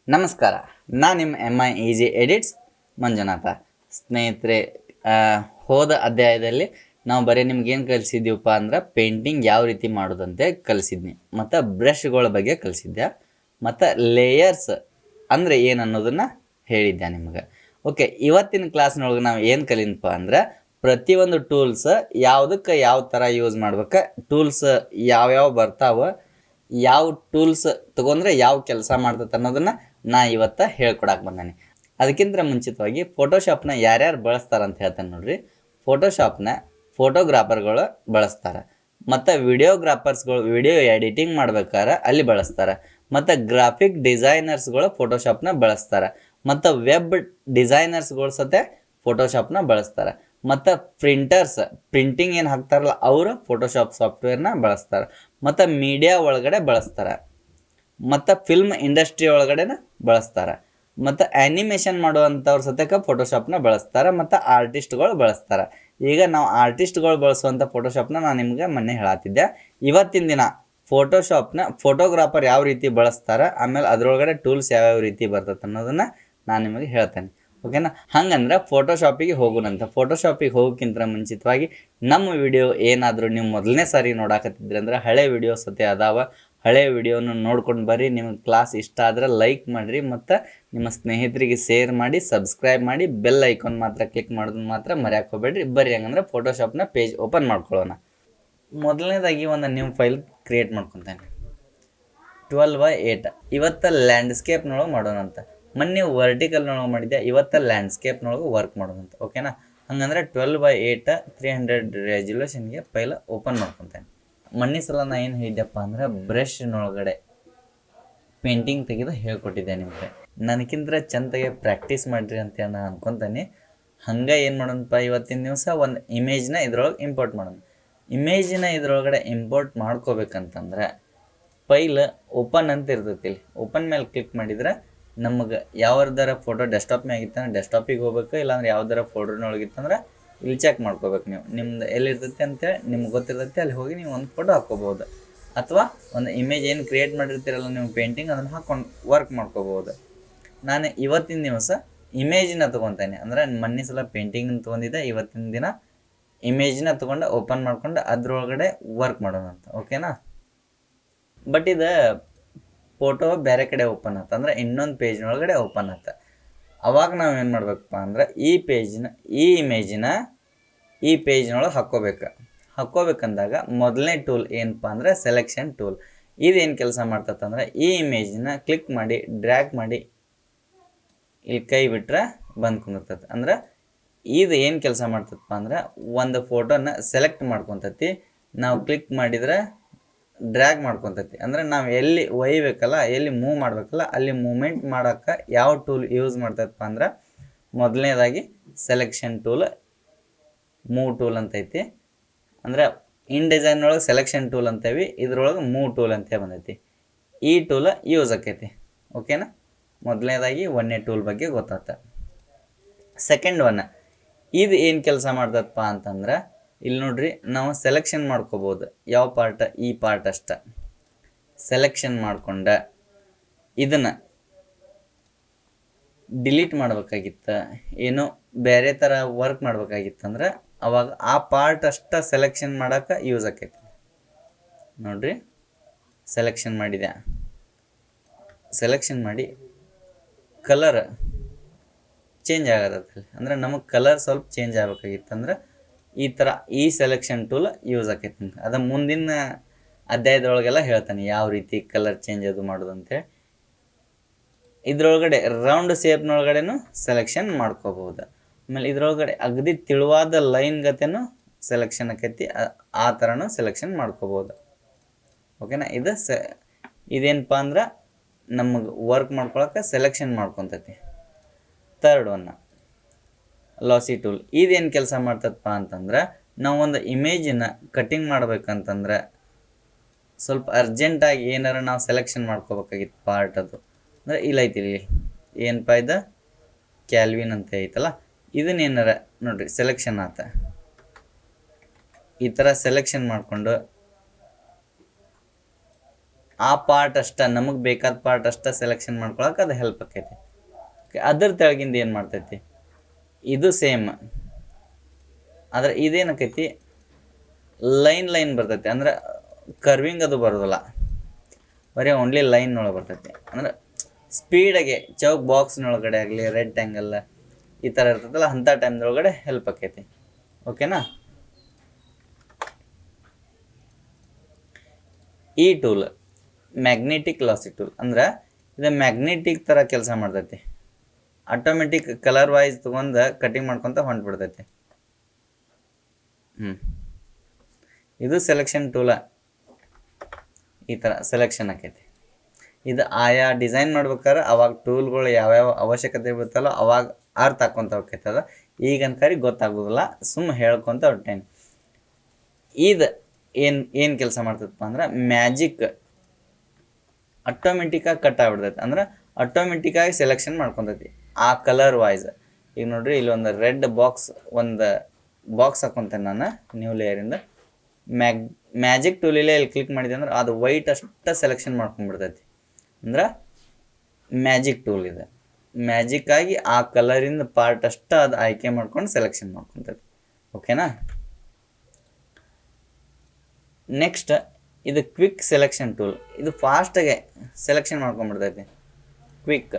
ನಮಸ್ಕಾರ. ನಾನು ನಿಮ್ಮ MI EG ಎಡಿಟ್ಸ್ ಮಂಜುನಾಥ. ಸ್ನೇಹಿತರೆ, ಹೋದ ಅಧ್ಯಾಯದಲ್ಲಿ ನಾವು ಬರೀ ನಿಮ್ಗೇನು ಕಲಿಸಿದ್ದೀವಪ್ಪ ಅಂದ್ರೆ ಪೇಂಟಿಂಗ್ ಯಾವ ರೀತಿ ಮಾಡೋದಂತೆ ಕಲಿಸಿದ್ನಿ, ಮತ್ತು ಬ್ರಷ್ಗಳ ಬಗ್ಗೆ ಕಲಿಸಿದ್ದೆ, ಮತ್ತು ಲೇಯರ್ಸ್ ಅಂದರೆ ಏನು ಅನ್ನೋದನ್ನು ಹೇಳಿದ್ದೆ ನಿಮ್ಗೆ. ಓಕೆ, ಇವತ್ತಿನ ಕ್ಲಾಸ್ನೊಳಗೆ ನಾವು ಏನು ಕಲಿನಪ್ಪ ಅಂದ್ರೆ ಪ್ರತಿಯೊಂದು ಟೂಲ್ಸ್ ಯಾವುದಕ್ಕೆ ಯಾವ ಥರ ಯೂಸ್ ಮಾಡ್ಬೇಕು, ಟೂಲ್ಸ್ ಯಾವ್ಯಾವ ಬರ್ತಾವೆ, ಯಾವ ಟೂಲ್ಸ್ ತೊಗೊಂಡ್ರೆ ಯಾವ ಕೆಲಸ ಮಾಡ್ತೈತೆ ಅನ್ನೋದನ್ನು ನಾ ಇವತ್ತು ಹೇಳ್ಕೊಡಕ್ಕೆ ಬಂದಾನೆ. ಅದಕ್ಕಿಂತ ಮುಂಚಿತವಾಗಿ ಫೋಟೋಶಾಪ್ನ ಯಾರ್ಯಾರು ಬಳಸ್ತಾರೆ ಅಂತ ಹೇಳ್ತಾನೆ ನೋಡ್ರಿ. ಫೋಟೋಶಾಪ್ನ ಫೋಟೋಗ್ರಾಫರ್ಗಳು ಬಳಸ್ತಾರೆ, ಮತ್ತು ವಿಡಿಯೋಗ್ರಾಫರ್ಸ್ಗಳು ವಿಡಿಯೋ ಎಡಿಟಿಂಗ್ ಮಾಡ್ಬೇಕಾದ್ರೆ ಅಲ್ಲಿ ಬಳಸ್ತಾರೆ, ಮತ್ತು ಗ್ರಾಫಿಕ್ ಡಿಸೈನರ್ಸ್ಗಳು ಫೋಟೋಶಾಪ್ನ ಬಳಸ್ತಾರೆ, ಮತ್ತು ವೆಬ್ ಡಿಸೈನರ್ಸ್ಗಳು ಸತೆ ಫೋಟೋಶಾಪ್ನ ಬಳಸ್ತಾರೆ, ಮತ್ತು ಪ್ರಿಂಟಿಂಗ್ ಏನು ಹಾಕ್ತಾರಲ್ಲ ಅವರು ಫೋಟೋಶಾಪ್ ಸಾಫ್ಟ್ವೇರ್ನ ಬಳಸ್ತಾರೆ, ಮತ್ತು ಮೀಡಿಯಾ ಒಳಗಡೆ ಬಳಸ್ತಾರೆ, ಮತ್ತು ಫಿಲ್ಮ್ ಇಂಡಸ್ಟ್ರಿ ಒಳಗಡೆನ ಬಳಸ್ತಾರೆ, ಮತ್ತು ಆ್ಯನಿಮೇಷನ್ ಮಾಡುವಂಥವ್ರ ಸತ್ಯಕ್ಕೆ ಫೋಟೋಶಾಪ್ನ ಬಳಸ್ತಾರೆ, ಮತ್ತು ಆರ್ಟಿಸ್ಟ್ಗಳು ಬಳಸ್ತಾರೆ. ಈಗ ನಾವು ಆರ್ಟಿಸ್ಟ್ಗಳು ಬಳಸುವಂಥ ಫೋಟೋಶಾಪ್ನ ನಾನು ನಿಮ್ಗೆ ಮೊನ್ನೆ ಹೇಳತ್ತಿದ್ದೆ. ಇವತ್ತಿನ ದಿನ ಫೋಟೋಶಾಪ್ನ ಫೋಟೋಗ್ರಾಫರ್ ಯಾವ ರೀತಿ ಬಳಸ್ತಾರೆ, ಆಮೇಲೆ ಅದರೊಳಗಡೆ ಟೂಲ್ಸ್ ಯಾವ್ಯಾವ ರೀತಿ ಬರ್ತದೆ ಅನ್ನೋದನ್ನು ನಾನು ನಿಮಗೆ ಹೇಳ್ತೇನೆ. ಓಕೆನಾ? ಹಂಗಂದ್ರೆ ಫೋಟೋಶಾಪಿಗೆ ಹೋಗೋಣಂತ. ಫೋಟೋಶಾಪಿಗೆ ಹೋಗೋಕ್ಕಿಂತ ಮುಂಚಿತವಾಗಿ ನಮ್ಮ ವಿಡಿಯೋ ಏನಾದರೂ ನೀವು ಮೊದಲನೇ ಸಾರಿ ನೋಡಾಕತ್ತಿದ್ರಿ ಅಂದ್ರೆ ಹಳೆ ವಿಡಿಯೋ ಸತೆ ಅದಾವ, ಹಳೆ ವಿಡಿಯೋನ ನೋಡ್ಕೊಂಡು ಬರ್ರಿ. ನಿಮಗೆ ಕ್ಲಾಸ್ ಇಷ್ಟ ಆದರೆ ಲೈಕ್ ಮಾಡಿರಿ, ಮತ್ತು ನಿಮ್ಮ ಸ್ನೇಹಿತರಿಗೆ ಶೇರ್ ಮಾಡಿ, ಸಬ್ಸ್ಕ್ರೈಬ್ ಮಾಡಿ, ಬೆಲ್ ಐಕಾನ್ ಮಾತ್ರ ಕ್ಲಿಕ್ ಮಾಡೋದನ್ನ ಮಾತ್ರ ಮರ್ಯಾಕೆ ಹೋಗ್ಬೇಡ್ರಿ. ಬರ್ರಿ ಹಂಗಂದ್ರೆ ಫೋಟೋಶಾಪ್ನ ಪೇಜ್ ಓಪನ್ ಮಾಡ್ಕೊಳ್ಳೋಣ. ಮೊದಲನೇದಾಗಿ ಒಂದು ನ್ಯೂ ಫೈಲ್ ಕ್ರಿಯೇಟ್ ಮಾಡ್ಕೊತಾನೆ. 12x8 ಇವತ್ತು ಲ್ಯಾಂಡ್ಸ್ಕೇಪ್ನೊಳಗೆ ಮಾಡೋಣಂತ. ಮೊನ್ನೆ ವರ್ಟಿಕಲ್ನೊಳಗೆ ಮಾಡಿದ್ದೆ, ಇವತ್ತು ಲ್ಯಾಂಡ್ಸ್ಕೇಪ್ನೊಳಗೆ ವರ್ಕ್ ಮಾಡೋದಂತ. ಓಕೆನಾ? ಹಂಗಂದ್ರೆ 12x8 300 ರೆಸಲ್ಯೂಷನ್ಗೆ ಫೈಲ್ ಓಪನ್ ಮಾಡ್ಕೊತಾನೆ. ಮೊನ್ನೆ ಸಲ ನಾ ಏನು ಹೇಳಿದ್ದೆಪ್ಪ ಅಂದ್ರೆ ಬ್ರಷ್ನೊಳಗಡೆ ಪೇಂಟಿಂಗ್ ತೆಗೆದು ಹೇಳ್ಕೊಟ್ಟಿದ್ದೆ ನಿಮಗೆ. ನನಗಿಂತ ಚೆಂದಾಗೆ ಪ್ರಾಕ್ಟೀಸ್ ಮಾಡಿರಿ ಅಂತ ನಾನು ಅನ್ಕೊತಾನೆ. ಹಂಗೆ ಏನು ಮಾಡೋಣಪ್ಪ, ಇವತ್ತಿನ ದಿವಸ ಒಂದು ಇಮೇಜ್ನ ಇದ್ರೊಳಗೆ ಇಂಪೋರ್ಟ್ ಮಾಡೋಣ. ಇಮೇಜಿನ ಇದ್ರೊಳಗಡೆ ಇಂಪೋರ್ಟ್ ಮಾಡ್ಕೋಬೇಕಂತಂದ್ರೆ ಫೈಲ್ ಓಪನ್ ಅಂತ ಇರ್ತೈತಿ. ಓಪನ್ ಮೇಲೆ ಕ್ಲಿಕ್ ಮಾಡಿದ್ರೆ ನಮಗೆ ಯಾವ್ದಾರ ಫೋಟೋ ಡೆಸ್ಕ್ಟಾಪ್ ಮ್ಯಾಗಿತ್ತಂದ್ರೆ ಡೆಸ್ಕ್ಟಾಪಿಗೆ ಹೋಗ್ಬೇಕು, ಇಲ್ಲಾಂದ್ರೆ ಯಾವ್ದಾರ ಫೋಟೋನೊಳಗಿತ್ತಂದ್ರೆ ಇಲ್ಲಿ ಚೆಕ್ ಮಾಡ್ಕೋಬೇಕು. ನೀವು ನಿಮ್ದು ಎಲ್ಲಿರ್ತೈತಿ ಅಂತೇಳಿ ನಿಮ್ಗೆ ಗೊತ್ತಿರ್ತೈತಿ, ಅಲ್ಲಿ ಹೋಗಿ ನೀವು ಒಂದು ಫೋಟೋ ಹಾಕ್ಕೋಬೋದು, ಅಥವಾ ಒಂದು ಇಮೇಜ್ ಏನು ಕ್ರಿಯೇಟ್ ಮಾಡಿರ್ತೀರಲ್ಲ ನೀವು ಪೇಂಟಿಂಗ್, ಅದನ್ನು ಹಾಕ್ಕೊಂಡು ವರ್ಕ್ ಮಾಡ್ಕೋಬೋದು. ನಾನು ಇವತ್ತಿನ ದಿವಸ ಇಮೇಜಿನ ತೊಗೊತಾನೆ. ಅಂದರೆ ಮೊನ್ನೆ ಸಲ ಪೇಂಟಿಂಗ್ ತೊಗೊಂಡಿದ್ದೆ, ಇವತ್ತಿನ ದಿನ ಇಮೇಜಿನ ತೊಗೊಂಡು ಓಪನ್ ಮಾಡ್ಕೊಂಡು ಅದ್ರೊಳಗಡೆ ವರ್ಕ್ ಮಾಡೋಣ ಅಂತ. ಓಕೆನಾ? ಬಟ್ ಇದು ಫೋಟೋ ಬೇರೆ ಕಡೆ ಓಪನ್ ಆಯ್ತು ಅಂದ್ರೆ ಇನ್ನೊಂದು ಪೇಜ್ನೊಳಗಡೆ ಓಪನ್ ಆಯ್ತು. ಅವಾಗ ನಾವು ಏನು ಮಾಡ್ಬೇಕಪ್ಪ ಅಂದ್ರೆ ಈ ಇಮೇಜಿನ ಈ ಪೇಜ್ನೊಳಗೆ ಹಾಕ್ಕೋಬೇಕಂದಾಗ ಮೊದಲನೇ ಟೂಲ್ ಏನಪ್ಪ ಅಂದರೆ ಸೆಲೆಕ್ಷನ್ ಟೂಲ್. ಇದೇನು ಕೆಲಸ ಮಾಡ್ತಂದ್ರೆ ಈ ಇಮೇಜಿನ ಕ್ಲಿಕ್ ಮಾಡಿ ಡ್ರ್ಯಾಗ್ ಮಾಡಿ ಇಲ್ಲಿ ಕೈ ಬಿಟ್ರೆ ಬಂದು ಕುಂದಿರ್ತೈತೆ. ಅಂದ್ರೆ ಇದು ಏನು ಕೆಲಸ ಮಾಡ್ತದಪ್ಪ ಅಂದ್ರೆ ಒಂದು ಫೋಟೋನ ಸೆಲೆಕ್ಟ್ ಮಾಡ್ಕೊತೈತಿ, ನಾವು ಕ್ಲಿಕ್ ಮಾಡಿದ್ರೆ ಡ್ರ್ಯಾಗ್ ಮಾಡ್ಕೊತೈತಿ. ಅಂದರೆ ನಾವು ಎಲ್ಲಿ ಒಯ್ಯಬೇಕಲ್ಲ, ಎಲ್ಲಿ ಮೂವ್ ಮಾಡಬೇಕಲ್ಲ ಅಲ್ಲಿ ಮೂಮೆಂಟ್ ಮಾಡೋಕ್ಕೆ ಯಾವ ಟೂಲ್ ಯೂಸ್ ಮಾಡ್ತೈತಪ್ಪ ಅಂದ್ರೆ ಮೊದಲನೇದಾಗಿ ಸೆಲೆಕ್ಷನ್ ಟೂಲ್, ಮೂವ್ ಟೂಲ್ ಅಂತೈತಿ. ಅಂದರೆ ಇನ್ ಡಿಸೈನ್ ಒಳಗೆ ಸೆಲೆಕ್ಷನ್ ಟೂಲ್ ಅಂತೇವಿ, ಇದ್ರೊಳಗೆ ಮೂವ್ ಟೂಲ್ ಅಂತೇ ಬಂದೈತಿ. ಈ ಟೂಲ್ ಯೂಸ್ ಆಕೈತಿ. ಓಕೆನಾ? ಮೊದಲನೇದಾಗಿ ಒಂದನೇ ಟೂಲ್ ಬಗ್ಗೆ ಗೊತ್ತಾತ. ಸೆಕೆಂಡ್ ಒನ್, ಇದು ಏನು ಕೆಲಸ ಮಾಡ್ತದಪ್ಪ ಅಂತಂದ್ರೆ ಇಲ್ಲಿ ನೋಡ್ರಿ, ನಾವು ಸೆಲೆಕ್ಷನ್ ಮಾಡ್ಕೋಬೋದು. ಯಾವ ಪಾರ್ಟ್? ಈ ಪಾರ್ಟ್ ಅಷ್ಟೆ ಸೆಲೆಕ್ಷನ್ ಮಾಡ್ಕೊಂಡೆ ಇದನ್ನು ಡಿಲೀಟ್ ಮಾಡ್ಬೇಕಾಗಿತ್ತು, ಏನೋ ಬೇರೆ ಥರ ವರ್ಕ್ ಮಾಡ್ಬೇಕಾಗಿತ್ತಂದ್ರೆ ಅವಾಗ ಆ ಪಾರ್ಟ್ ಅಷ್ಟೇ ಸೆಲೆಕ್ಷನ್ ಮಾಡೋಕೆ ಯೂಸ್ ಆಕೈತಿ. ನೋಡ್ರಿ, ಸೆಲೆಕ್ಷನ್ ಮಾಡಿದೆ, ಸೆಲೆಕ್ಷನ್ ಮಾಡಿ ಕಲರ್ ಚೇಂಜ್ ಆಗತ್ತಲ್ಲಿ. ಅಂದರೆ ನಮಗೆ ಕಲರ್ ಸ್ವಲ್ಪ ಚೇಂಜ್ ಆಗಬೇಕಾಗಿತ್ತಂದ್ರೆ ಈ ಥರ ಈ ಸೆಲೆಕ್ಷನ್ ಟೂಲ್ ಯೂಸ್ ಆಕೈತಿ. ಅದು ಮುಂದಿನ ಅಧ್ಯಾಯದೊಳಗೆಲ್ಲ ಹೇಳ್ತಾನೆ ಯಾವ ರೀತಿ ಕಲರ್ ಚೇಂಜ್ ಅದು ಮಾಡೋದು ಅಂತೇಳಿ. ಇದ್ರೊಳಗಡೆ ರೌಂಡ್ ಶೇಪ್ನೊಳಗಡೆನೂ ಸೆಲೆಕ್ಷನ್ ಮಾಡ್ಕೋಬೋದು. ಆಮೇಲೆ ಇದ್ರೊಳಗಡೆ ಅಗದಿ ತಿಳುವಾದ ಲೈನ್ ಗತೆನೂ ಸೆಲೆಕ್ಷನ್ ಆಕೈತಿ, ಆ ಥರನೂ ಸೆಲೆಕ್ಷನ್ ಮಾಡ್ಕೋಬೋದು. ಓಕೆನಾ? ಇದೇನಪ್ಪ ಅಂದ್ರೆ ನಮಗೆ ವರ್ಕ್ ಮಾಡ್ಕೊಳಕ್ಕೆ ಸೆಲೆಕ್ಷನ್ ಮಾಡ್ಕೊತೈತಿ. ಥರ್ಡ್ ಒನ್ ಲಾಸಿ ಟೂಲ್. ಇದೇನು ಕೆಲಸ ಮಾಡ್ತದಪ್ಪ ಅಂತಂದ್ರೆ ನಾವು ಒಂದು ಇಮೇಜಿನ ಕಟಿಂಗ್ ಮಾಡ್ಬೇಕಂತಂದ್ರೆ ಸ್ವಲ್ಪ ಅರ್ಜೆಂಟಾಗಿ ಏನಾರ ನಾವು ಸೆಲೆಕ್ಷನ್ ಮಾಡ್ಕೋಬೇಕಾಗಿತ್ತು ಪಾರ್ಟ್. ಅದು ಅಂದರೆ ಇಲ್ಲೈತಿ, ಇಲ್ಲಿ ಏನಪ್ಪ ಇದು ಕ್ಯಾಲ್ವಿನ್ ಅಂತ ಐತಲ್ಲ, ಇದನ್ನೇನಾರ ನೋಡ್ರಿ ಸೆಲೆಕ್ಷನ್ ಆತ. ಈ ಥರ ಸೆಲೆಕ್ಷನ್ ಮಾಡಿಕೊಂಡು ಆ ಪಾರ್ಟ್ ಅಷ್ಟೇ, ನಮಗೆ ಬೇಕಾದ ಪಾರ್ಟ್ ಅಷ್ಟೇ ಸೆಲೆಕ್ಷನ್ ಮಾಡ್ಕೊಳಕ್ಕೆ ಅದು ಹೆಲ್ಪ್ ಆಕೈತಿ. ಅದ್ರ ತೆಳಗಿಂದ ಏನು ಮಾಡ್ತೈತಿ, ಇದು ಸೇಮ್, ಆದರೆ ಇದೇನಾಕೈತಿ ಲೈನ್ ಬರ್ತೈತಿ. ಅಂದ್ರೆ ಕರ್ವಿಂಗ್ ಅದು ಬರೋದಿಲ್ಲ, ಬರೀ ಓನ್ಲಿ ಲೈನ್ನೊಳಗೆ ಬರ್ತೈತಿ. ಅಂದ್ರೆ ಸ್ಪೀಡಾಗೆ ಚೌಕ್ ಬಾಕ್ಸ್ನೊಳಗಡೆ ಆಗಲಿ ರೆಕ್ಟ್ಯಾಂಗಲ್ ಈ ಥರ ಇರ್ತೈತಲ್ಲ, ಅಂಥ ಟೈಮ್ದೊಳಗಡೆ ಹೆಲ್ಪ್ ಆಕೈತಿ. ಓಕೆನಾ. ಈ ಟೂಲ್ ಮ್ಯಾಗ್ನೆಟಿಕ್ ಲಾಸಿ ಟೂಲ್. ಅಂದ್ರೆ ಇದು ಮ್ಯಾಗ್ನೆಟಿಕ್ ಥರ ಕೆಲಸ ಮಾಡ್ತೈತಿ. ಆಟೋಮೆಟಿಕ್ ಕಲರ್ ವೈಸ್ ತೊಗೊಂಡು ಕಟಿಂಗ್ ಮಾಡ್ಕೊತ ಹೊಂಟ್ಬಿಡ್ತೈತಿ. ಇದು ಸೆಲೆಕ್ಷನ್ ಟೂಲ. ಈ ಥರ ಸೆಲೆಕ್ಷನ್ ಆಕೈತಿ. ಇದು ಆಯಾ ಡಿಸೈನ್ ಮಾಡ್ಬೇಕಾದ್ರೆ ಅವಾಗ ಟೂಲ್ಗಳು ಯಾವ್ಯಾವ ಅವಶ್ಯಕತೆ ಇರುತ್ತಲ್ಲ ಅವಾಗ ಅರ್ಥ ಹಾಕ್ಕೊಂತ ಹೋಗ್ತೈತದ. ಈಗನ್ಕರಿ ಗೊತ್ತಾಗೋದಿಲ್ಲ, ಸುಮ್ಮನೆ ಹೇಳ್ಕೊತ ಹೊಟ್ಟೇನಿ. ಇದು ಏನು ಕೆಲಸ ಮಾಡ್ತೈತಪ್ಪ ಅಂದ್ರೆ ಮ್ಯಾಜಿಕ್ ಆಟೋಮೆಟಿಕ್ಕಾಗಿ ಕಟ್ ಆಗ್ಬಿಡ್ತೈತಿ. ಅಂದ್ರೆ ಆಟೋಮೆಟಿಕ್ಕಾಗಿ ಸೆಲೆಕ್ಷನ್ ಮಾಡ್ಕೊತೈತಿ ಆ ಕಲರ್ ವೈಸ್. ಈಗ ನೋಡ್ರಿ, ಇಲ್ಲಿ ಒಂದು ರೆಡ್ ಒಂದು ಬಾಕ್ಸ್ ಹಾಕ್ಕೊಂತೇನೆ ನಾನು ನ್ಯೂ ಲೇಯರಿಂದ. ಮ್ಯಾಜಿಕ್ ಟೂಲಿಲ್ಲೇ ಇಲ್ಲಿ ಕ್ಲಿಕ್ ಮಾಡಿದೆ ಅಂದ್ರೆ ಅದು ವೈಟ್ ಅಷ್ಟು ಸೆಲೆಕ್ಷನ್ ಮಾಡ್ಕೊಂಡ್ಬಿಡ್ತೈತಿ. ಅಂದ್ರೆ ಮ್ಯಾಜಿಕ್ ಟೂಲ್ ಇದೆ. ಮ್ಯಾಜಿಕ್ಕಾಗಿ ಆ ಕಲರಿಂದ ಪಾರ್ಟ್ ಅಷ್ಟು ಅದು ಆಯ್ಕೆ ಮಾಡ್ಕೊಂಡು ಸೆಲೆಕ್ಷನ್ ಮಾಡ್ಕೊತೈತಿ. ಓಕೆನಾ. ನೆಕ್ಸ್ಟ್ ಇದು ಕ್ವಿಕ್ ಸೆಲೆಕ್ಷನ್ ಟೂಲ್. ಇದು ಫಾಸ್ಟಾಗೆ ಸೆಲೆಕ್ಷನ್ ಮಾಡ್ಕೊಂಡ್ಬಿಡ್ತೈತಿ. ಕ್ವಿಕ್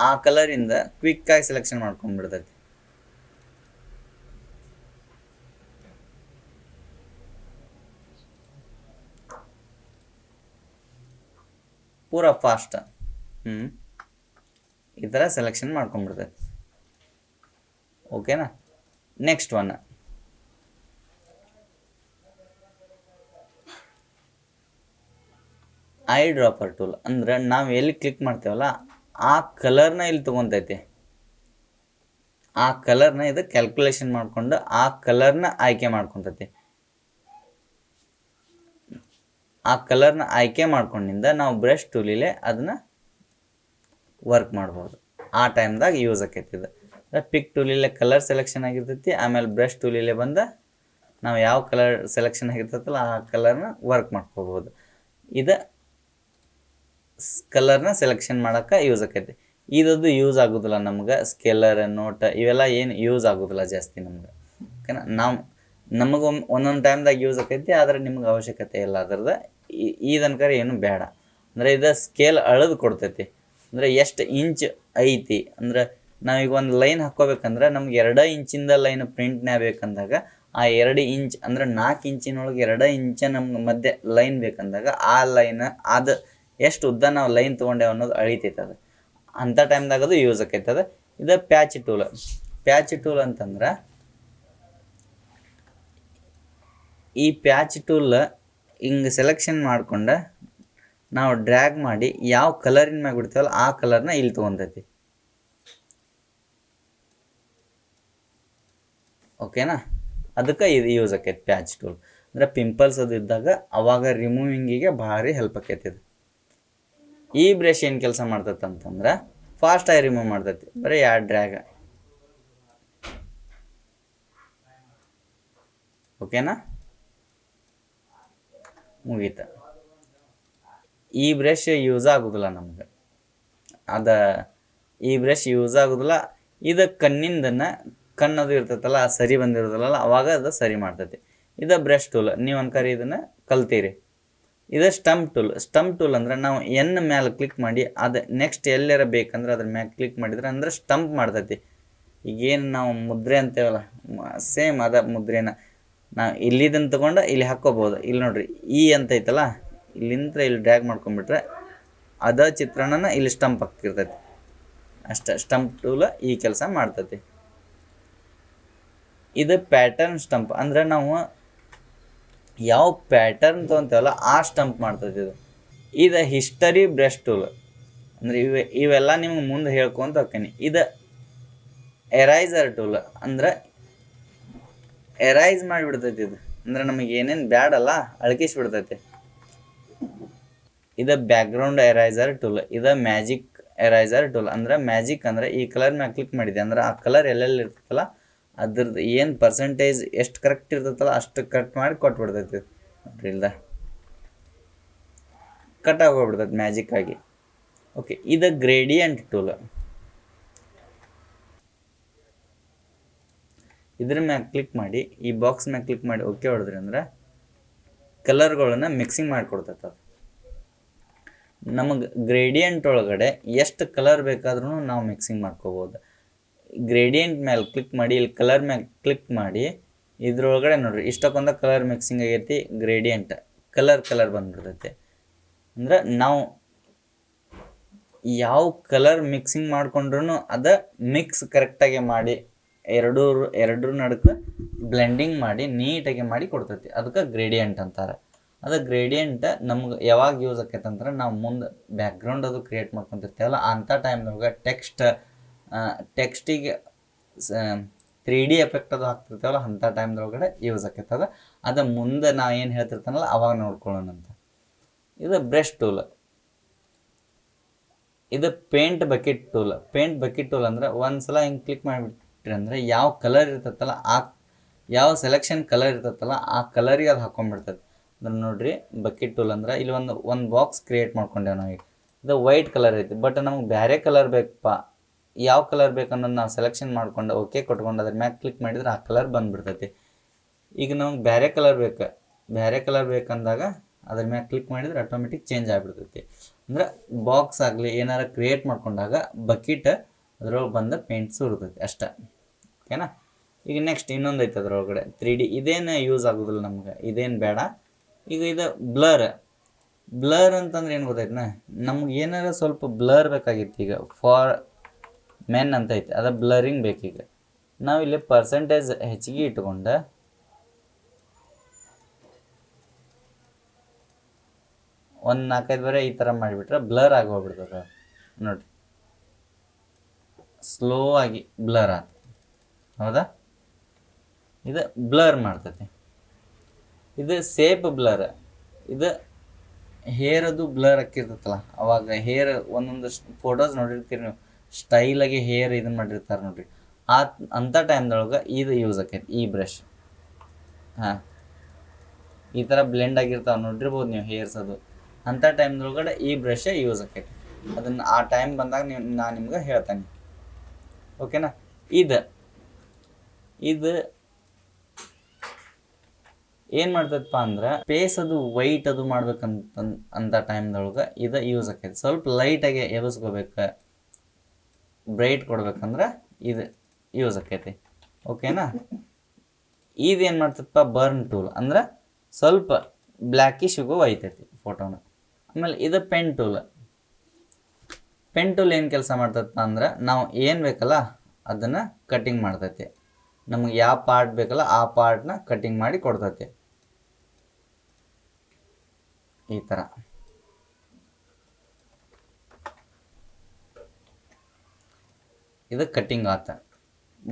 ಆ ಕಲರಿಂದ ಕ್ವಿಕ್ಕಾಗಿ ಸೆಲೆಕ್ಷನ್ ಮಾಡ್ಕೊಂಡ್ಬಿಡ್ತೈತಿ. ಪೂರಾ ಫಾಸ್ಟ್ ಈ ಥರ ಸೆಲೆಕ್ಷನ್ ಮಾಡ್ಕೊಂಡ್ಬಿಡ್ತೈತಿ. ಓಕೆನಾ. Next one I dropper tool. ಅಂದ್ರೆ ನಾವು ಎಲ್ಲಿ ಕ್ಲಿಕ್ ಮಾಡ್ತೇವಲ್ಲ ಆ ಕಲರ್ನ ಇಲ್ಲಿ ತೊಗೊತೈತಿ. ಆ ಕಲರ್ನ ಇದು ಕ್ಯಾಲ್ಕುಲೇಷನ್ ಮಾಡಿಕೊಂಡು ಆ ಕಲರ್ನ ಆಯ್ಕೆ ಮಾಡ್ಕೊತೈತಿ. ಆ ಕಲರ್ನ ಆಯ್ಕೆ ಮಾಡ್ಕೊಂಡಿಂದ ನಾವು ಬ್ರಷ್ ಟೂಲಿಲೆ ಅದನ್ನ ವರ್ಕ್ ಮಾಡ್ಬೋದು. ಆ ಟೈಮ್ದಾಗ ಯೂಸ್ ಆಕೈತಿ ಇದು. ಪಿಕ್ ಟೂಲಿಲೆ ಕಲರ್ ಸೆಲೆಕ್ಷನ್ ಆಗಿರ್ತೈತಿ, ಆಮೇಲೆ ಬ್ರಷ್ ಟೂಲಿಲೆ ಬಂದ ನಾವು ಯಾವ ಕಲರ್ ಸೆಲೆಕ್ಷನ್ ಆಗಿರ್ತೈತಲ್ಲ ಆ ಕಲರ್ನ ವರ್ಕ್ ಮಾಡ್ಕೋಬೋದು. ಇದು ಕಲರ್ನ ಸೆಲೆಕ್ಷನ್ ಮಾಡೋಕ್ಕೆ ಯೂಸ್ ಆಕೈತಿ. ಇದದು ಯೂಸ್ ಆಗೋದಿಲ್ಲ ನಮ್ಗೆ. ಸ್ಕೇಲರ್, ನೋಟ್ ಇವೆಲ್ಲ ಏನು ಯೂಸ್ ಆಗೋದಿಲ್ಲ ಜಾಸ್ತಿ ನಮ್ಗೆ. ಓಕೆನಾ. ನಮಗೆ ಒಂದೊಂದು ಟೈಮ್ದಾಗ ಯೂಸ್ ಆಕೈತಿ, ಆದರೆ ನಿಮ್ಗೆ ಅವಶ್ಯಕತೆ ಇಲ್ಲ ಅದ್ರದ್ದು. ಇದನ್ಕರೆ ಏನು ಬೇಡ. ಅಂದರೆ ಇದು ಸ್ಕೇಲ್ ಅಳೆದು ಕೊಡ್ತೈತಿ. ಅಂದರೆ ಎಷ್ಟು ಇಂಚ್ ಐತಿ. ಅಂದ್ರೆ ನಾವೀಗ ಒಂದು ಲೈನ್ ಹಾಕ್ಕೋಬೇಕಂದ್ರೆ ನಮ್ಗೆ 2 ಇಂಚಿಂದ ಲೈನ್ ಪ್ರಿಂಟ್ನೇ ಬೇಕಂದಾಗ ಆ 2 ಇಂಚ್ ಅಂದ್ರೆ 4 ಇಂಚಿನೊಳಗೆ 2 ಇಂಚ ನಮ್ಗೆ ಮಧ್ಯೆ ಲೈನ್ ಬೇಕಂದಾಗ ಆ ಲೈನ್ ಅದು ಎಷ್ಟು ಉದ್ದ ನಾವು ಲೈನ್ ತೊಗೊಂಡೇವೆ ಅನ್ನೋದು ಅಳಿತೈತೆ. ಅದು ಅಂಥ ಟೈಮ್ದಾಗ ಅದು ಯೂಸ್ ಆಕೈತದ. ಇದು ಪ್ಯಾಚ್ ಟೂಲ್. ಪ್ಯಾಚ್ ಟೂಲ್ ಅಂತಂದ್ರೆ ಈ ಪ್ಯಾಚ್ ಟೂಲ್ ಹಿಂಗೆ ಸೆಲೆಕ್ಷನ್ ಮಾಡ್ಕೊಂಡು ನಾವು ಡ್ರ್ಯಾಗ್ ಮಾಡಿ ಯಾವ ಕಲರಿನ ಮ್ಯಾಗ ಬಿಡ್ತೀವಲ್ಲ ಆ ಕಲರ್ನ ಇಲ್ಲಿ ತೊಗೊತೈತಿ. ಓಕೆನಾ. ಅದಕ್ಕೆ ಇದು ಯೂಸ್ ಆಕೈತಿ ಪ್ಯಾಚ್ ಟೂಲ್. ಅಂದರೆ ಪಿಂಪಲ್ಸ್ ಅದು ಇದ್ದಾಗ ಅವಾಗ ರಿಮೂವಿಂಗಿಗೆ ಭಾರಿ ಹೆಲ್ಪ್ ಆಕೈತಿ ಇದು. ಈ ಬ್ರಷ್ ಏನು ಕೆಲಸ ಮಾಡ್ತೈತೆ ಅಂತಂದ್ರೆ ಫಾಸ್ಟಾಗಿ ರಿಮೂವ್ ಮಾಡ್ತೈತಿ. ಬರೀ 2 ಡ್ರ್ಯಾಗ್. ಓಕೆನಾ. ಮುಗೀತ. ಈ ಬ್ರಷ್ ಯೂಸ್ ಆಗೋದಿಲ್ಲ ನಮ್ಗೆ. ಈ ಬ್ರಷ್ ಯೂಸ್ ಆಗೋದಿಲ್ಲ. ಇದು ಕಣ್ಣದು ಇರ್ತೈತಲ್ಲ ಸರಿ ಬಂದಿರೋದಿಲ್ಲ ಅವಾಗ ಅದು ಸರಿ ಮಾಡ್ತೈತಿ. ಇದು ಬ್ರಷ್ ಟೂಲ್. ನೀವು ಅನ್ಕರಿ ಇದನ್ನು ಕಲ್ತೀರಿ. ಇದು ಸ್ಟಂಪ್ ಟೂಲ್. ಸ್ಟಂಪ್ ಟೂಲ್ ಅಂದ್ರೆ ನಾವು ಎನ್ ಮ್ಯಾಲೆ ಕ್ಲಿಕ್ ಮಾಡಿ ಅದು ನೆಕ್ಸ್ಟ್ ಎಲ್ಲಾರ ಬೇಕಂದ್ರೆ ಅದ್ರ ಮ್ಯಾಲೆ ಕ್ಲಿಕ್ ಮಾಡಿದ್ರೆ ಅಂದ್ರೆ ಸ್ಟಂಪ್ ಮಾಡ್ತೈತಿ. ಈಗೇನು ನಾವು ಮುದ್ರೆ ಅಂತೇವಲ್ಲ ಸೇಮ್ ಅದ ಮುದ್ರೆನ ನಾವು ಇಲ್ಲಿದನ್ನು ತೊಗೊಂಡು ಇಲ್ಲಿ ಹಾಕ್ಕೋಬೋದು. ಇಲ್ಲಿ ನೋಡ್ರಿ ಈ ಅಂತ ಐತಲ್ಲ, ಇಲ್ಲಿಂದ ಇಲ್ಲಿ ಡ್ರ್ಯಾಗ್ ಮಾಡ್ಕೊಂಡ್ಬಿಟ್ರೆ ಅದ ಚಿತ್ರಣನ ಇಲ್ಲಿ ಸ್ಟಂಪ್ ಆಗ್ತಿರ್ತೈತಿ ಅಷ್ಟೇ. ಸ್ಟಂಪ್ ಟೂಲ್ ಈ ಕೆಲಸ ಮಾಡ್ತೈತಿ. ಇದು ಪ್ಯಾಟರ್ನ್ ಸ್ಟಂಪ್. ಅಂದ್ರೆ ನಾವು ಯಾವ ಪ್ಯಾಟರ್ನ್ ತೊಗೊತೇವಲ್ಲ ಆ ಸ್ಟಂಪ್ ಮಾಡ್ತೈತಿ ಇದು. ಇದು ಹಿಸ್ಟರಿ ಬ್ರಷ್ ಟೂಲ್. ಅಂದ್ರೆ ಇವೆಲ್ಲ ನಿಮ್ಗೆ ಮುಂದೆ ಹೇಳ್ಕೊಂತ ಹೋಗ್ತೀನಿ. ಇದು ಎರೈಸರ್ ಟೂಲ್. ಅಂದ್ರೆ ಎರೈಸ್ ಮಾಡಿಬಿಡ್ತೈತಿ ಇದು. ಅಂದ್ರೆ ನಮಗೆ ಏನೇನು ಬ್ಯಾಡಲ್ಲ ಅಳಕಿಸ್ಬಿಡ್ತೈತಿ. ಇದು ಬ್ಯಾಕ್ಗ್ರೌಂಡ್ ಎರೈಸರ್ ಟೂಲ್. ಇದು ಮ್ಯಾಜಿಕ್ ಎರೈಸರ್ ಟೂಲ್. ಅಂದ್ರೆ ಮ್ಯಾಜಿಕ್ ಅಂದ್ರೆ ಈ ಕಲರ್ ಮ್ಯಾಗ ಕ್ಲಿಕ್ ಮಾಡಿದೆ ಅಂದ್ರೆ ಆ ಕಲರ್ ಎಲ್ಲೆಲ್ಲಿ ಇರ್ತೈತಲ್ಲ ಅದ್ರದ್ದು ಏನು ಪರ್ಸೆಂಟೇಜ್ ಎಷ್ಟು ಕರೆಕ್ಟ್ ಇರ್ತೈತಲ್ಲ ಅಷ್ಟು ಕಟ್ ಮಾಡಿ ಕೊಟ್ಬಿಡ್ತೈತಿ. ನೋಡ್ರಿ ಇಲ್ದ ಕಟ್ ಆಗೋಗ್ಬಿಡ್ತದೆ ಮ್ಯಾಜಿಕ್ ಆಗಿ. ಓಕೆ, ಇದು ಗ್ರೇಡಿಯಂಟ್ ಟೂಲ್. ಇದ್ರ ಮ್ಯಾಗ ಕ್ಲಿಕ್ ಮಾಡಿ, ಈ ಬಾಕ್ಸ್ ಮ್ಯಾಗ ಕ್ಲಿಕ್ ಮಾಡಿ ಓಕೆ ಹೊಡೆದ್ರಿ ಅಂದ್ರೆ ಕಲರ್ಗಳನ್ನ ಮಿಕ್ಸಿಂಗ್ ಮಾಡಿಕೊಡ್ತೈತೆ ಅದು. ನಮಗೆ ಗ್ರೇಡಿಯಂಟ್ ಒಳಗಡೆ ಎಷ್ಟು ಕಲರ್ ಬೇಕಾದ್ರೂ ನಾವು ಮಿಕ್ಸಿಂಗ್ ಮಾಡ್ಕೋಬೋದು. ಗ್ರೇಡಿಯಂಟ್ ಮೇಲೆ ಕ್ಲಿಕ್ ಮಾಡಿ, ಇಲ್ಲಿ ಕಲರ್ ಮ್ಯಾಗ ಕ್ಲಿಕ್ ಮಾಡಿ, ಇದ್ರೊಳಗಡೆ ನೋಡ್ರಿ ಇಷ್ಟಕ್ಕೊಂದು ಕಲರ್ ಮಿಕ್ಸಿಂಗ್ ಆಗೈತಿ. ಗ್ರೇಡಿಯಂಟ್ ಕಲರ್ ಬಂದ್ಬಿಡ್ತೈತಿ. ಅಂದ್ರೆ ನಾವು ಯಾವ ಕಲರ್ ಮಿಕ್ಸಿಂಗ್ ಮಾಡ್ಕೊಂಡ್ರು ಅದ ಮಿಕ್ಸ್ ಕರೆಕ್ಟಾಗಿ ಮಾಡಿ ಎರಡು ನಡುಕ ಬ್ಲೆಂಡಿಂಗ್ ಮಾಡಿ ನೀಟಾಗಿ ಮಾಡಿ ಕೊಡ್ತೈತಿ. ಅದಕ್ಕೆ ಗ್ರೇಡಿಯಂಟ್ ಅಂತಾರೆ. ಅದು ಗ್ರೇಡಿಯಂಟ್ ನಮ್ಗೆ ಯಾವಾಗ ಯೂಸ್ ಆಕೈತೆ ಅಂದ್ರೆ ನಾವು ಮುಂದೆ ಬ್ಯಾಕ್ಗ್ರೌಂಡ್ ಅದು ಕ್ರಿಯೇಟ್ ಮಾಡ್ಕೊತಿರ್ತೀವಲ್ಲ ಅಂಥ ಟೈಮ್ದಾಗ ಟೆಕ್ಸ್ಟಿಗೆ 3D ಎಫೆಕ್ಟ್ ಅದು ಹಾಕ್ತಿರ್ತೀವಲ್ಲ ಅಂಥ ಟೈಮ್ದೊಳಗಡೆ ಯೂಸ್ ಆಕೈತದ. ಅದು ಮುಂದೆ ನಾ ಏನು ಹೇಳ್ತಿರ್ತಾನಲ್ಲ ಅವಾಗ ನೋಡ್ಕೊಳ್ಳೋಣಂತ. ಇದು ಬ್ರಷ್ ಟೂಲ್. ಇದು paint bucket tool. Paint bucket tool ಅಂದ್ರೆ ಒಂದ್ಸಲ ಹಿಂಗೆ ಕ್ಲಿಕ್ ಮಾಡಿಬಿಟ್ರಿ ಅಂದ್ರೆ ಯಾವ ಕಲರ್ ಇರ್ತೈತಲ್ಲ ಯಾವ ಸೆಲೆಕ್ಷನ್ ಕಲರ್ ಇರ್ತೈತಲ್ಲ ಆ ಕಲರಿಗೆ ಅದು ಹಾಕೊಂಡ್ಬಿಡ್ತದೆ. ಅಂದ್ರೆ ನೋಡ್ರಿ ಬಕೆಟ್ ಟೂಲ್ ಅಂದ್ರೆ ಇಲ್ಲಿ ಒಂದು ಬಾಕ್ಸ್ ಕ್ರಿಯೇಟ್ ಮಾಡ್ಕೊಂಡೇವೆ ನಾವು. ಇದು ವೈಟ್ ಕಲರ್ ಐತಿ, ಬಟ್ ನಮ್ಗೆ ಬೇರೆ ಕಲರ್ ಬೇಕಪ್ಪ, ಯಾವ ಕಲರ್ ಬೇಕನ್ನೋದು ನಾವು ಸೆಲೆಕ್ಷನ್ ಮಾಡ್ಕೊಂಡು ಓಕೆ ಕೊಟ್ಕೊಂಡು ಅದ್ರ ಮ್ಯಾಗ ಕ್ಲಿಕ್ ಮಾಡಿದ್ರೆ ಆ ಕಲರ್ ಬಂದುಬಿಡ್ತೈತಿ. ಈಗ ನಮ್ಗೆ ಬೇರೆ ಕಲರ್ ಬೇಕಂದಾಗ ಅದ್ರ ಮ್ಯಾಗ ಕ್ಲಿಕ್ ಮಾಡಿದ್ರೆ ಆಟೋಮೆಟಿಕ್ ಚೇಂಜ್ ಆಗಿಬಿಡ್ತೈತಿ. ಅಂದ್ರೆ ಬಾಕ್ಸ್ ಆಗಲಿ ಏನಾರ ಕ್ರಿಯೇಟ್ ಮಾಡ್ಕೊಂಡಾಗ ಬಕೆಟ್ ಅದ್ರೊಳಗೆ ಬಂದ ಪೇಂಟ್ಸ್ ಇರ್ತೈತಿ ಅಷ್ಟೇ. ಓಕೆನಾ. ಈಗ ನೆಕ್ಸ್ಟ್ ಇನ್ನೊಂದು ಐತೆ ಅದ್ರೊಳಗಡೆ 3D. ಇದೇನು ಯೂಸ್ ಆಗೋದಿಲ್ಲ ನಮ್ಗೆ, ಇದೇನು ಬೇಡ. ಈಗ ಇದು ಬ್ಲರ್ ಅಂತಂದ್ರೆ ಏನು ಗೊತ್ತಾಯ್ತನ, ನಮ್ಗೆ ಏನಾರ ಸ್ವಲ್ಪ ಬ್ಲರ್ ಬೇಕಾಗಿತ್ತು. ಈಗ ಫಾರ್ ಮೆನ್ ಅಂತ ಐತೆ, ಅದು ಬ್ಲರಿಂಗ್ ಬೇಕೀಗ. ನಾವಿಲ್ಲಿ ಪರ್ಸೆಂಟೇಜ್ ಹೆಚ್ಚಿಗೆ ಇಟ್ಕೊಂಡು ಒಂದು 4-5 ಬರೀ ಈ ಥರ ಮಾಡಿಬಿಟ್ರೆ ಬ್ಲರ್ ಆಗಿ ಹೋಗ್ಬಿಡ್ತದೆ ನೋಡಿರಿ. ಸ್ಲೋ ಆಗಿ ಬ್ಲರ್ ಆತ, ಹೌದಾ. ಇದು ಬ್ಲರ್ ಮಾಡ್ತೈತಿ. ಇದು ಸೇಪ್ ಬ್ಲರ್. ಇದು ಹೇರ್ ಅದು ಬ್ಲರ್ ಹಾಕಿರ್ತೈತಲ್ಲ ಅವಾಗ ಹೇರ್ ಒಂದೊಂದು ಫೋಟೋಸ್ ನೋಡಿರ್ತೀರಿ ನೀವು, ಸ್ಟೈಲಾಗಿ ಹೇರ್ ಇದನ್ನು ಮಾಡಿರ್ತಾರೆ ನೋಡ್ರಿ. ಅಂಥ ಟೈಮ್ದೊಳಗೆ ಇದು ಯೂಸ್ ಆಕೈತಿ, ಈ ಬ್ರಷ್. ಹಾಂ, ಈ ಥರ ಬ್ಲೆಂಡ್ ಆಗಿರ್ತಾವೆ ನೋಡಿರ್ಬೋದು ನೀವು ಹೇರ್ಸ್ ಅದು. ಅಂಥ ಟೈಮ್ದೊಳಗಡೆ ಈ ಬ್ರಷೇ ಯೂಸ್ ಆಕೈತಿ. ಅದನ್ನು ಆ ಟೈಮ್ ಬಂದಾಗ ನಾನು ನಿಮ್ಗೆ ಹೇಳ್ತೇನೆ. ಓಕೆನಾ. ಇದು ಏನು ಮಾಡ್ತೈತಪ್ಪ ಅಂದ್ರೆ ಫೇಸ್ ಅದು ವೈಟ್ ಅದು ಮಾಡ್ಬೇಕಂತ ಟೈಮ್ದೊಳಗೆ ಇದು ಯೂಸ್ ಆಕೈತಿ. ಸ್ವಲ್ಪ ಲೈಟಾಗಿ ಎಬ್ಸ್ಕೋಬೇಕು, ಬ್ರೈಟ್ ಕೊಡ್ಬೇಕಂದ್ರೆ ಇದು ಯೂಸ್ ಆಕೈತಿ. ಓಕೆನಾ. ಇದೇನು ಮಾಡ್ತೈತಪ್ಪ ಬರ್ನ್ ಟೂಲ್. ಅಂದ್ರೆ ಸ್ವಲ್ಪ ಬ್ಲ್ಯಾಕಿಶ್ಗೂ ಒಯ್ತೈತಿ ಫೋಟೋನ. ಆಮೇಲೆ ಇದು ಪೆನ್ ಟೂಲ್. ಏನು ಕೆಲಸ ಮಾಡ್ತೈತಪ್ಪ ಅಂದ್ರೆ ನಾವು ಏನು ಬೇಕಲ್ಲ ಅದನ್ನು ಕಟ್ಟಿಂಗ್ ಮಾಡ್ತೈತಿ. ನಮಗೆ ಯಾವ ಪಾರ್ಟ್ ಬೇಕಲ್ಲ ಆ ಪಾರ್ಟ್ನ ಕಟ್ಟಿಂಗ್ ಮಾಡಿ ಕೊಡ್ತೈತಿ ಈ ಥರ. ಇದು ಕಟ್ಟಿಂಗ್ ಆತ.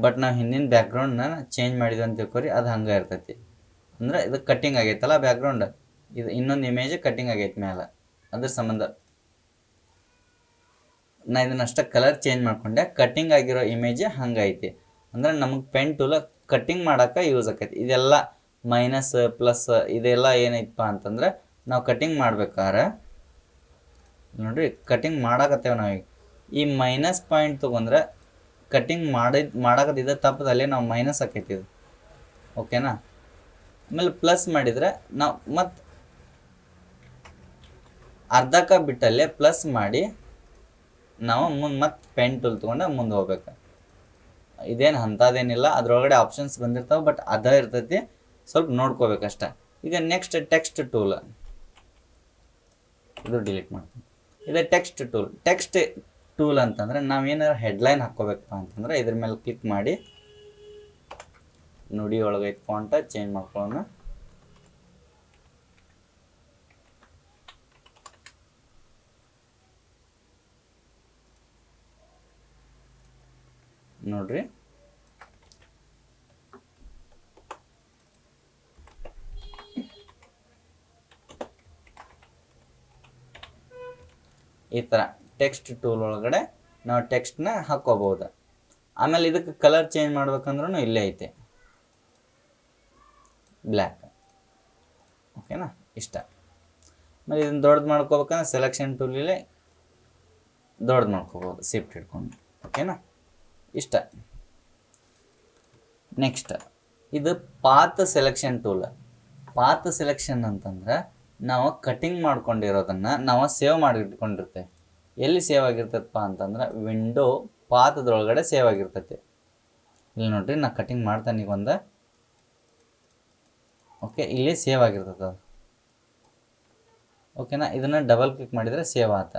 ಬಟ್ ನಾವು ಹಿಂದಿನ ಬ್ಯಾಕ್ಗ್ರೌಂಡ್ನ ಚೇಂಜ್ ಮಾಡಿದ್ವಿ ಅಂತ ತಿಳ್ಕೊರಿ, ಅದು ಹಂಗೆ ಇರ್ತೈತಿ. ಅಂದ್ರೆ ಇದು ಕಟ್ಟಿಂಗ್ ಆಗೈತಲ್ಲ ಬ್ಯಾಕ್ಗ್ರೌಂಡ್, ಇದು ಇನ್ನೊಂದು ಇಮೇಜ್ ಕಟ್ಟಿಂಗ್ ಆಗೈತಿ ಮೇಲೆ, ಅದ್ರ ಸಂಬಂಧ ನಾ ಇದನ್ನಷ್ಟ ಕಲರ್ ಚೇಂಜ್ ಮಾಡ್ಕೊಂಡೆ. ಕಟ್ಟಿಂಗ್ ಆಗಿರೋ ಇಮೇಜ್ ಹಂಗೈತಿ. ಅಂದ್ರೆ ನಮಗೆ ಪೆನ್ ಟೂಲ್ ಕಟ್ಟಿಂಗ್ ಮಾಡೋಕೆ ಯೂಸ್ ಆಕೈತಿ. ಇದೆಲ್ಲ ಮೈನಸ್ ಪ್ಲಸ್ ಇದೆಲ್ಲ ಏನೈತಪ್ಪ ಅಂತಂದ್ರೆ ನಾವು ಕಟ್ಟಿಂಗ್ ಮಾಡ್ಬೇಕಾದ್ರೆ ನೋಡ್ರಿ ಕಟ್ಟಿಂಗ್ ಮಾಡಾಕತ್ತೇವೆ ನಾವೀಗ. ಈ ಮೈನಸ್ ಪಾಯಿಂಟ್ ತೊಗೊಂಡ್ರೆ ಕಟ್ಟಿಂಗ್ ಮಾಡಾಕತ್ತಿದ್ದ ತಪ್ಪದಲ್ಲಿ ನಾವು ಮೈನಸ್ ಆಕೈತಿ ಇದು. ಓಕೆನಾ. ಆಮೇಲೆ ಪ್ಲಸ್ ಮಾಡಿದರೆ ನಾವು ಮತ್ತು ಅರ್ಧಕ್ಕ ಬಿಟ್ಟಲ್ಲೇ ಪ್ಲಸ್ ಮಾಡಿ ನಾವು ಮತ್ತೆ ಪೆನ್ ಟೂಲ್ ತೊಗೊಂಡು ಮುಂದೆ ಹೋಗ್ಬೇಕು. ಇದೇನು ಅಂಥದ್ದೇನಿಲ್ಲ, ಅದರೊಳಗಡೆ ಆಪ್ಷನ್ಸ್ ಬಂದಿರ್ತಾವೆ, ಬಟ್ ಅದೇ ಇರ್ತೈತಿ, ಸ್ವಲ್ಪ ನೋಡ್ಕೋಬೇಕಷ್ಟೆ. ಈಗ ನೆಕ್ಸ್ಟ್ ಟೆಕ್ಸ್ಟ್ ಟೂಲ್. ಇದು ಡಿಲೀಟ್ ಮಾಡ್ತೀನಿ. ಇದು ಟೆಕ್ಸ್ಟ್ ಟೂಲ್ ಅಂತಂದರೆ ನಾವೇನಾದ್ರು ಹೆಡ್ಲೈನ್ ಹಾಕ್ಕೋಬೇಕಪ್ಪ ಅಂತಂದ್ರೆ ಇದ್ರ ಮೇಲೆ ಕ್ಲಿಕ್ ಮಾಡಿ ನುಡಿ ಒಳಗೈತೆ ಫಾಂಟ ಚೇಂಜ್ ಮಾಡ್ಕೊಳ್ಳೋಣ. ನೋಡ್ರಿ ಈ ಥರ ಟೆಕ್ಸ್ಟ್ ಟೂಲ್ ಒಳಗಡೆ ನಾವು ಟೆಕ್ಸ್ಟ್ನ ಹಾಕ್ಕೋಬಹುದು. ಆಮೇಲೆ ಇದಕ್ಕೆ ಕಲರ್ ಚೇಂಜ್ ಮಾಡ್ಬೇಕಂದ್ರೂ ಇಲ್ಲೇ ಐತೆ, ಬ್ಲ್ಯಾಕ್. ಓಕೆನಾ. ಇಷ್ಟ. ಆಮೇಲೆ ಇದನ್ನು ದೊಡ್ಡದು ಮಾಡ್ಕೋಬೇಕಂದ್ರೆ ಸೆಲೆಕ್ಷನ್ ಟೂಲಲ್ಲಿ ದೊಡ್ಡದು ಮಾಡ್ಕೋಬೋದು ಶಿಫ್ಟ್ ಹಿಡ್ಕೊಂಡು. ಓಕೆನಾ, ಇಷ್ಟ. ನೆಕ್ಸ್ಟ್ ಇದು path selection tool. Path selection ಅಂತಂದ್ರೆ ನಾವು ಕಟಿಂಗ್ ಮಾಡ್ಕೊಂಡಿರೋದನ್ನು ನಾವು ಸೇವ್ ಮಾಡಿ ಇಟ್ಕೊಂಡಿರ್ತೇವೆ. ಎಲ್ಲಿ ಸೇವ್ ಆಗಿರ್ತೈತಪ್ಪ ಅಂತಂದ್ರೆ ವಿಂಡೋ ಪಾತದೊಳಗಡೆ ಸೇವ್ ಆಗಿರ್ತೈತಿ. ಇಲ್ಲಿ ನೋಡ್ರಿ, ನಾ ಕಟಿಂಗ್ ಮಾಡ್ತಾನೆ ಈಗ ಒಂದು. ಓಕೆ, ಇಲ್ಲಿ ಸೇವ್ ಆಗಿರ್ತದೆ ಅದು. ಓಕೆನಾ, ಇದನ್ನು ಡಬಲ್ ಕ್ಲಿಕ್ ಮಾಡಿದರೆ ಸೇವ್ ಆತ.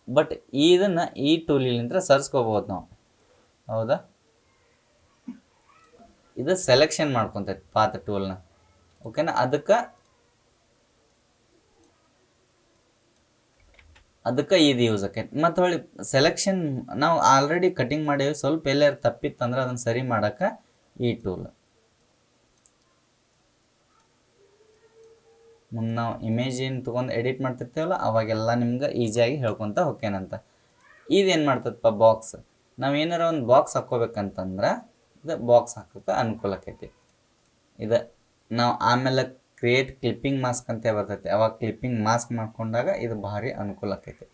ಬಟ್ ಇದನ್ನು ಈ ಟೂಲಿಂದ ಸರ್ಸ್ಕೋಬೋದು ನಾವು, ಹೌದಾ. ಇದು ಸೆಲೆಕ್ಷನ್ ಮಾಡ್ಕೊತೈತಿ ಪಾತ್ ಟೂಲ್ನ. ಓಕೆನಾ, ಅದಕ್ಕೆ ಇದು ಯೂಸ್ ಆಕೈತಿ. ಮತ್ತು ಹೊಳ್ಳಿ ಸೆಲೆಕ್ಷನ್ ನಾವು ಆಲ್ರೆಡಿ ಕಟಿಂಗ್ ಮಾಡೇವಿ, ಸ್ವಲ್ಪ ಎಲ್ಲಾರು ತಪ್ಪಿತ್ತಂದ್ರೆ ಅದನ್ನು ಸರಿ ಮಾಡೋಕೆ ಈ ಟೂಲ್. ಮುಂದೆ ನಾವು ಇಮೇಜ್ ಏನು ತೊಗೊಂಡು ಎಡಿಟ್ ಮಾಡ್ತಿರ್ತೀವಲ್ಲ ಅವಾಗೆಲ್ಲ ನಿಮ್ಗೆ ಈಸಿಯಾಗಿ ಹೇಳ್ಕೊತ ಹೋಗ್ತೇನಂತ. ಇದೇನು ಮಾಡ್ತದಪ್ಪ, ಬಾಕ್ಸ್. ನಾವು ಏನಾರ ಒಂದು ಬಾಕ್ಸ್ ಹಾಕ್ಕೋಬೇಕಂತಂದ್ರೆ ಇದು ಬಾಕ್ಸ್ ಹಾಕೋಕೆ ಅನುಕೂಲ ಆಕೈತಿ. ಇದು ನಾವು ಆಮೇಲೆ ಕ್ರಿಯೇಟ್ ಕ್ಲಿಪ್ಪಿಂಗ್ ಮಾಸ್ಕ್ ಅಂತ ಬರ್ತೈತಿ, ಅವಾಗ ಕ್ಲಿಪ್ಪಿಂಗ್ ಮಾಸ್ಕ್ ಮಾಡ್ಕೊಂಡಾಗ ಇದು ಭಾರಿ ಅನುಕೂಲ ಆಕೈತಿ.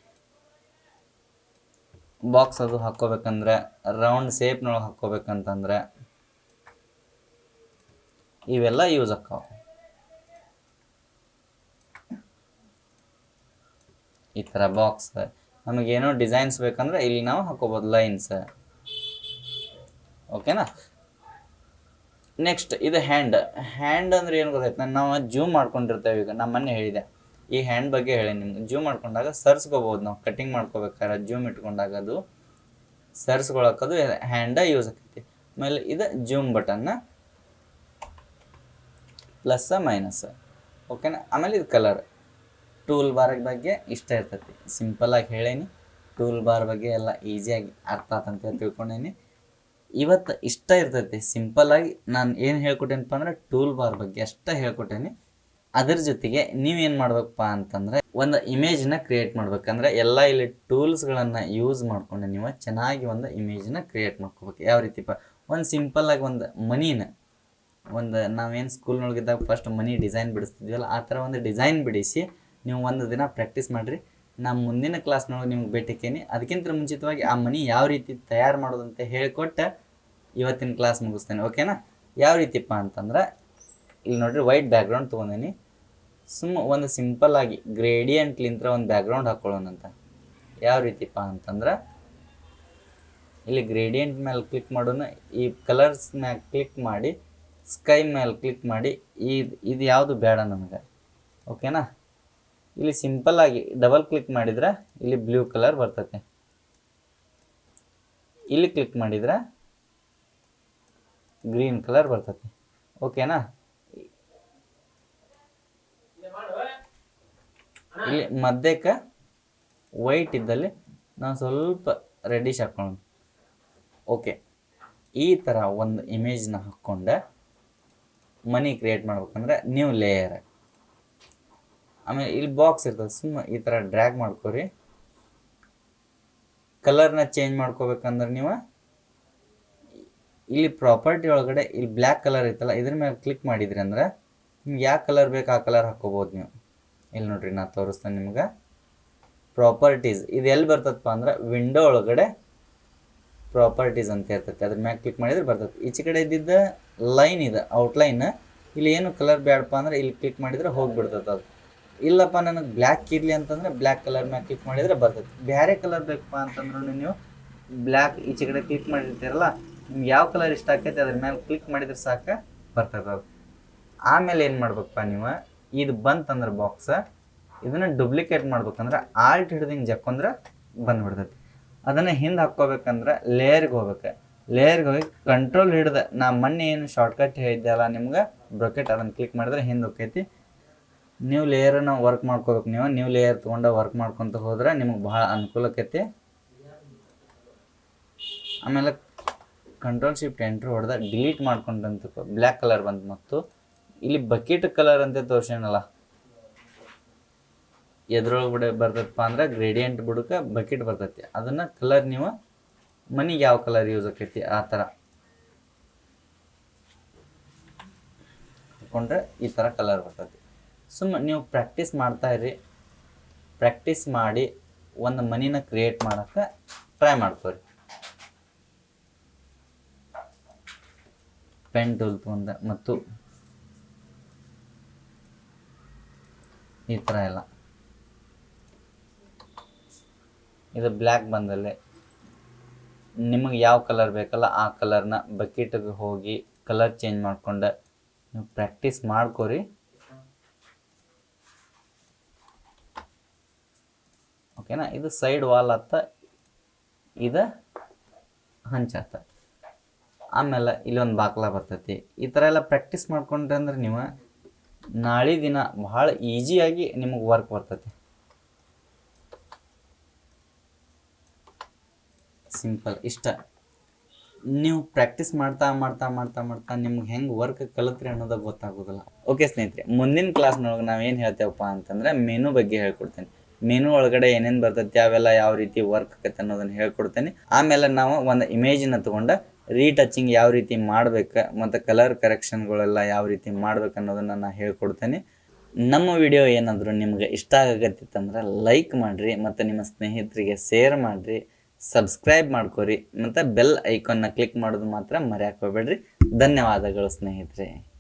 ಬಾಕ್ಸ್ ಅದು ಹಾಕ್ಕೋಬೇಕಂದ್ರೆ, ರೌಂಡ್ ಶೇಪ್ನೊಳಗೆ ಹಾಕ್ಕೋಬೇಕಂತಂದ್ರೆ ಇವೆಲ್ಲ ಯೂಸ್ ಆಕ್ಕಾವ. ಈ ಥರ ಬಾಕ್ಸ್ ನಮಗೇನೋ ಡಿಸೈನ್ಸ್ ಬೇಕಂದ್ರೆ ಇಲ್ಲಿ ನಾವು ಹಾಕೋಬೋದು, ಲೈನ್ಸ್. ಓಕೆನಾ. ನೆಕ್ಸ್ಟ್ ಇದು ಹ್ಯಾಂಡ್ ಅಂದ್ರೆ ಏನು ಗೊತ್ತಾಯ್ತು, ನಾವು ಜೂಮ್ ಮಾಡ್ಕೊಂಡಿರ್ತೇವೆ. ಈಗ ನಮ್ಮ ಮೊನ್ನೆ ಹೇಳಿದೆ ಈ ಹ್ಯಾಂಡ್ ಬಗ್ಗೆ ಹೇಳಿ ನಿಮ್ಗೆ. ಜೂಮ್ ಮಾಡ್ಕೊಂಡಾಗ ಸರ್ಸ್ಕೋಬೋದು ನಾವು, ಕಟಿಂಗ್ ಮಾಡ್ಕೋಬೇಕಾದ್ರೆ ಜೂಮ್ ಇಟ್ಕೊಂಡಾಗ ಅದು ಸರ್ಸ್ಕೊಳಕ್ಕದು ಹ್ಯಾಂಡ ಯೂಸ್ ಆಕೈತಿ. ಆಮೇಲೆ ಇದು ಜೂಮ್ ಬಟನ್ನ, ಪ್ಲಸ್ ಮೈನಸ್. ಓಕೆನಾ. ಆಮೇಲೆ ಇದು ಕಲರ್. ಟೂಲ್ ಬಾರ್ ಬಗ್ಗೆ ಇಷ್ಟ ಇರ್ತೈತಿ, ಸಿಂಪಲ್ಲಾಗಿ ಹೇಳೇನಿ. ಟೂಲ್ ಬಾರ್ ಬಗ್ಗೆ ಎಲ್ಲ ಈಸಿಯಾಗಿ ಅರ್ಥ ಆತಂತ ತಿಳ್ಕೊಂಡೇನಿ. ಇವತ್ತು ಇಷ್ಟ ಇರ್ತೈತಿ ಸಿಂಪಲ್ಲಾಗಿ ನಾನು ಏನು ಹೇಳ್ಕೊಟ್ಟೇನಪ್ಪ ಅಂದ್ರೆ ಟೂಲ್ ಬಾರ್ ಬಗ್ಗೆ ಅಷ್ಟೇ ಹೇಳ್ಕೊಟ್ಟೇನಿ. ಅದ್ರ ಜೊತೆಗೆ ನೀವೇನು ಮಾಡ್ಬೇಕಪ್ಪ ಅಂತಂದರೆ ಒಂದು ಇಮೇಜನ್ನ ಕ್ರಿಯೇಟ್ ಮಾಡ್ಬೇಕಂದ್ರೆ ಎಲ್ಲ ಇಲ್ಲಿ ಟೂಲ್ಸ್ಗಳನ್ನು ಯೂಸ್ ಮಾಡಿಕೊಂಡು ನೀವು ಚೆನ್ನಾಗಿ ಒಂದು ಇಮೇಜನ್ನ ಕ್ರಿಯೇಟ್ ಮಾಡ್ಕೋಬೇಕು. ಯಾವ ರೀತಿಪ್ಪ, ಒಂದು ಸಿಂಪಲ್ಲಾಗಿ ಒಂದು ಮನಿನ, ಒಂದು ನಾವೇನು ಸ್ಕೂಲ್ನೊಳಗಿದ್ದಾಗ ಫಸ್ಟ್ ಮನಿ ಡಿಸೈನ್ ಬಿಡಿಸ್ತಿದ್ವಲ್ಲ ಆ ಥರ ಒಂದು ಡಿಸೈನ್ ಬಿಡಿಸಿ ನೀವು ಒಂದು ದಿನ ಪ್ರಾಕ್ಟೀಸ್ ಮಾಡಿರಿ. ನಾನು ಮುಂದಿನ ಕ್ಲಾಸ್ನೊಳಗೆ ನಿಮ್ಗೆ ಭೇಟಿಕೇನಿ. ಅದಕ್ಕಿಂತ ಮುಂಚಿತವಾಗಿ ಆ ಮನಿ ಯಾವ ರೀತಿ ತಯಾರು ಮಾಡೋದಂತ ಹೇಳಿಕೊಟ್ಟು ಇವತ್ತಿನ ಕ್ಲಾಸ್ ಮುಗಿಸ್ತೇನೆ. ಓಕೆನಾ. ಯಾವ ರೀತಿಪ್ಪ ಅಂತಂದ್ರೆ ಇಲ್ಲಿ ನೋಡಿರಿ, ವೈಟ್ ಬ್ಯಾಕ್ಗ್ರೌಂಡ್ ತೊಗೊಂಡೇನಿ. ಒಂದು ಸಿಂಪಲ್ಲಾಗಿ ಗ್ರೇಡಿಯಂಟ್ಲಿಂತ ಒಂದು ಬ್ಯಾಕ್ಗ್ರೌಂಡ್ ಹಾಕ್ಕೊಳ್ಳೋಣಂತ. ಯಾವ ರೀತಿಪ್ಪ ಅಂತಂದ್ರೆ ಇಲ್ಲಿ ಗ್ರೇಡಿಯಂಟ್ ಮೇಲೆ ಕ್ಲಿಕ್ ಮಾಡೋಣ, ಈ ಕಲರ್ಸ್ ಮ್ಯಾಗ ಕ್ಲಿಕ್ ಮಾಡಿ ಸ್ಕೈ ಮೇಲೆ ಕ್ಲಿಕ್ ಮಾಡಿ ಇದು ಯಾವುದು ಬೇಡ ನಮಗೆ. ಓಕೆನಾ. ಇಲ್ಲಿ ಸಿಂಪಲ್ಲಾಗಿ ಡಬಲ್ ಕ್ಲಿಕ್ ಮಾಡಿದ್ರೆ ಇಲ್ಲಿ ಬ್ಲೂ ಕಲರ್ ಬರ್ತೈತೆ, ಇಲ್ಲಿ ಕ್ಲಿಕ್ ಮಾಡಿದ್ರೆ ಗ್ರೀನ್ ಕಲರ್ ಬರ್ತೈತೆ. ಓಕೆನಾ. ಇಲ್ಲಿ ಮಧ್ಯಕ್ಕೆ ವೈಟ್ ಇದ್ದಲ್ಲಿ ನಾವು ಸ್ವಲ್ಪ ರೆಡಿಶ್ ಹಾಕ್ಕೊಳ್ಳೋಣ. ಓಕೆ, ಈ ಥರ ಒಂದು ಇಮೇಜ್ನ ಹಾಕ್ಕೊಂಡೆ ಮನಿ ಕ್ರಿಯೇಟ್ ಮಾಡ್ಬೇಕಂದ್ರೆ ನ್ಯೂ ಲೇಯರ್. ಆಮೇಲೆ ಇಲ್ಲಿ ಬಾಕ್ಸ್ ಇರ್ತದೆ, ಸುಮ್ಮನೆ ಈ ಥರ ಡ್ರ್ಯಾಗ್ ಮಾಡ್ಕೊರಿ. ಕಲರ್ನ ಚೇಂಜ್ ಮಾಡ್ಕೋಬೇಕಂದ್ರೆ ನೀವು ಇಲ್ಲಿ ಪ್ರಾಪರ್ಟಿ ಒಳಗಡೆ ಇಲ್ಲಿ ಬ್ಲ್ಯಾಕ್ ಕಲರ್ ಐತಲ್ಲ ಇದ್ರ ಮೇಲೆ ಕ್ಲಿಕ್ ಮಾಡಿದ್ರಿ ಅಂದ್ರೆ ನಿಮ್ಗೆ ಯಾವ ಕಲರ್ ಬೇಕು ಆ ಕಲರ್ ಹಾಕ್ಕೋಬೋದು ನೀವು. ಇಲ್ಲಿ ನೋಡ್ರಿ, ನಾನು ತೋರಿಸ್ತೇನೆ ನಿಮ್ಗೆ. ಪ್ರಾಪರ್ಟೀಸ್ ಇದು ಎಲ್ಲಿ ಬರ್ತದಪ್ಪ ಅಂದ್ರೆ ವಿಂಡೋ ಒಳಗಡೆ ಪ್ರಾಪರ್ಟೀಸ್ ಅಂತ ಇರ್ತೈತೆ, ಅದ್ರ ಮ್ಯಾಗ ಕ್ಲಿಕ್ ಮಾಡಿದ್ರೆ ಬರ್ತದೆ. ಈಚೆ ಕಡೆ ಇದ್ದಿದ್ದ ಲೈನ್ ಇದೆ, ಔಟ್ಲೈನ್. ಇಲ್ಲಿ ಏನು ಕಲರ್ ಬೇಡಪ್ಪ ಅಂದ್ರೆ ಇಲ್ಲಿ ಕ್ಲಿಕ್ ಮಾಡಿದ್ರೆ ಹೋಗಿಬಿಡ್ತದೆ ಅದು. ಇಲ್ಲಪ್ಪ ನನಗೆ ಬ್ಲ್ಯಾಕ್ ಇರಲಿ ಅಂತಂದರೆ ಬ್ಲ್ಯಾಕ್ ಕಲರ್ ಮ್ಯಾಗ ಕ್ಲಿಕ್ ಮಾಡಿದರೆ ಬರ್ತೈತೆ. ಬೇರೆ ಕಲರ್ ಬೇಕಪ್ಪ ಅಂತಂದ್ರೂ ನೀವು ಬ್ಲ್ಯಾಕ್ ಈಚೆ ಕಡೆ ಕ್ಲಿಕ್ ಮಾಡಿರ್ತೀರಲ್ಲ, ನಿಮ್ಗೆ ಯಾವ ಕಲರ್ ಇಷ್ಟ ಆಕೈತೆ ಅದ್ರ ಮೇಲೆ ಕ್ಲಿಕ್ ಮಾಡಿದ್ರೆ ಸಾಕು ಬರ್ತದೆ ಅದು. ಆಮೇಲೆ ಏನು ಮಾಡ್ಬೇಕಪ್ಪ ನೀವು, ಇದು ಬಂತಂದ್ರೆ ಬಾಕ್ಸ್ ಇದನ್ನು ಡೂಪ್ಲಿಕೇಟ್ ಮಾಡ್ಬೇಕಂದ್ರೆ ಆಲ್ಟ್ ಹಿಡ್ದು ಹಿಂಗೆ ಜಕ್ಕೊಂದ್ರೆ ಬಂದುಬಿಡ್ತೈತಿ. ಅದನ್ನು ಹಿಂದೆ ಹಾಕ್ಕೋಬೇಕಂದ್ರೆ ಲೇಯರ್ಗೆ ಹೋಗ್ಬೇಕು. ಲೇಯರ್ಗೆ ಹೋಗಿ ಕಂಟ್ರೋಲ್ ಹಿಡ್ದು ನಾ ಮೊನ್ನೆ ಏನು ಶಾರ್ಟ್ಕಟ್ ಹೇಳಿದ್ದೆಲ್ಲ ನಿಮ್ಗೆ ಬ್ರೊಕೆಟ್, ಅದನ್ನು ಕ್ಲಿಕ್ ಮಾಡಿದ್ರೆ ಹಿಂದೆ ಹೋಗ್ತೈತಿ. ನ್ಯೂ ಲೇಯರನ್ನು ವರ್ಕ್ ಮಾಡ್ಕೋಬೇಕು. ನೀವು ನ್ಯೂ ಲೇಯರ್ ತೊಗೊಂಡು ವರ್ಕ್ ಮಾಡ್ಕೊತ ಹೋದ್ರೆ ನಿಮಗೆ ಭಾಳ ಅನುಕೂಲ ಆಕೈತಿ. ಆಮೇಲೆ ಕಂಟ್ರೋಲ್ ಶಿಫ್ಟ್ ಎಂಟ್ರ್ ಹೊಡೆದ ಡಿಲೀಟ್ ಮಾಡ್ಕೊಂಡಂತ ಬ್ಲ್ಯಾಕ್ ಕಲರ್ ಬಂತು. ಮತ್ತು ಇಲ್ಲಿ ಬಕೆಟ್ ಕಲರ್ ಅಂತ ತೋರ್ಸೇನಲ್ಲ, ಎದ್ರೊಳಗಡೆ ಬರ್ತೈತಪ್ಪ ಅಂದ್ರೆ ಗ್ರೇಡಿಯಂಟ್ ಬಿಡಕ್ಕೆ ಬಕೆಟ್ ಬರ್ತೈತಿ. ಅದನ್ನು ಕಲರ್ ನೀವು ಮನಿಗೆ ಯಾವ ಕಲರ್ ಯೂಸ್ ಆಕೈತಿ ಆ ಥರ ಹಾಕೊಂಡ್ರೆ ಈ ಥರ ಕಲರ್ ಬರ್ತೈತಿ. ಸುಮ್ಮನೆ ನೀವು ಪ್ರಾಕ್ಟೀಸ್ ಮಾಡ್ತಾಯಿರಿ. ಪ್ರಾಕ್ಟೀಸ್ ಮಾಡಿ ಒಂದು ಮನಿನ ಕ್ರಿಯೇಟ್ ಮಾಡೋಕ್ಕೆ ಟ್ರೈ ಮಾಡ್ಕೊರಿ. ಪೆನ್ ಟೂಲ್ ತೊಗೊಂಡೆ ಮತ್ತು ಈ ಥರ ಎಲ್ಲ ಇದು ಬ್ಲ್ಯಾಕ್ ಬಂದಲ್ಲಿ ನಿಮಗೆ ಯಾವ ಕಲರ್ ಬೇಕಲ್ಲ ಆ ಕಲರ್ನ ಬಕೆಟಿಗೆ ಹೋಗಿ ಕಲರ್ ಚೇಂಜ್ ಮಾಡ್ಕೊಂಡು ನೀವು ಪ್ರಾಕ್ಟೀಸ್ ಮಾಡ್ಕೊರಿ. ಓಕೆನಾ. ಇದು ಸೈಡ್ ವಾಲ್ ಆತ, ಇದು ಹಂಚಾತ. ಆಮೇಲೆ ಇಲ್ಲೊಂದು ಬಾಕ್ಲ ಬರ್ತೈತಿ. ಈ ಥರ ಎಲ್ಲ ಪ್ರಾಕ್ಟೀಸ್ ಮಾಡ್ಕೊಂಡ್ರೆ ಅಂದ್ರೆ ನೀವು ನಾಳೆ ದಿನ ಭಾಳ ಈಸಿಯಾಗಿ ನಿಮಗೆ ವರ್ಕ್ ಬರ್ತೈತಿ. ಸಿಂಪಲ್ ಇಷ್ಟ. ನೀವು ಪ್ರಾಕ್ಟೀಸ್ ಮಾಡ್ತಾ ಮಾಡ್ತಾ ಮಾಡ್ತಾ ಮಾಡ್ತಾ ನಿಮ್ಗೆ ಹೆಂಗೆ ವರ್ಕ್ ಕಲಿತ್ರಿ ಅನ್ನೋದು ಗೊತ್ತಾಗೋದಿಲ್ಲ. ಓಕೆ ಸ್ನೇಹಿತರೆ, ಮುಂದಿನ ಕ್ಲಾಸ್ನೊಳಗೆ ನಾವೇನು ಹೇಳ್ತೇವಪ್ಪ ಅಂತಂದ್ರೆ ಮೆನು ಬಗ್ಗೆ ಹೇಳ್ಕೊಡ್ತೇನೆ. ಮೆನು ಒಳಗಡೆ ಏನೇನು ಬರ್ತೈತಿ ಅವೆಲ್ಲ ಯಾವ ರೀತಿ ವರ್ಕ್ ಆಕೈತೆ ಅನ್ನೋದನ್ನು ಹೇಳ್ಕೊಡ್ತೇನೆ. ಆಮೇಲೆ ನಾವು ಒಂದು ಇಮೇಜನ್ನ ತೊಗೊಂಡು ರೀಟಚಿಂಗ್ ಯಾವ ರೀತಿ ಮಾಡ್ಬೇಕು ಮತ್ತು ಕಲರ್ ಕರೆಕ್ಷನ್ಗಳೆಲ್ಲ ಯಾವ ರೀತಿ ಮಾಡ್ಬೇಕು ಅನ್ನೋದನ್ನು ನಾನು ಹೇಳ್ಕೊಡ್ತೇನೆ. ನಮ್ಮ ವಿಡಿಯೋ ಏನಾದರೂ ನಿಮ್ಗೆ ಇಷ್ಟ ಆಗತ್ತಿತ್ತಂದ್ರೆ ಲೈಕ್ ಮಾಡಿರಿ ಮತ್ತು ನಿಮ್ಮ ಸ್ನೇಹಿತರಿಗೆ ಶೇರ್ ಮಾಡಿರಿ, ಸಬ್ಸ್ಕ್ರೈಬ್ ಮಾಡ್ಕೊರಿ ಮತ್ತು ಬೆಲ್ ಐಕಾನ್ನ ಕ್ಲಿಕ್ ಮಾಡೋದು ಮಾತ್ರ ಮರೆಯೋಕೆ ಹೋಗ್ಬೇಡ್ರಿ. ಧನ್ಯವಾದಗಳು ಸ್ನೇಹಿತರೆ.